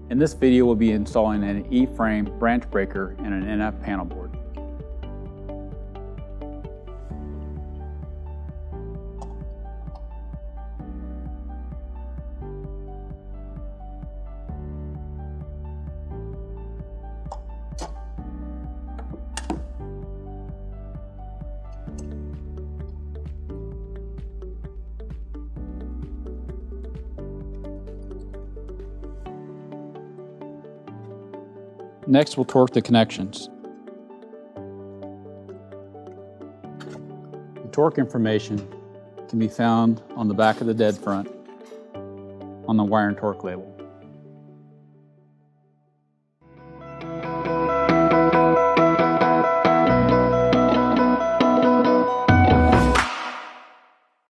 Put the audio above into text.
In this video, we'll be installing an E-frame branch breaker and an NF panel board. Next, we'll torque the connections. The torque information can be found on the back of the dead front on the wire and torque label.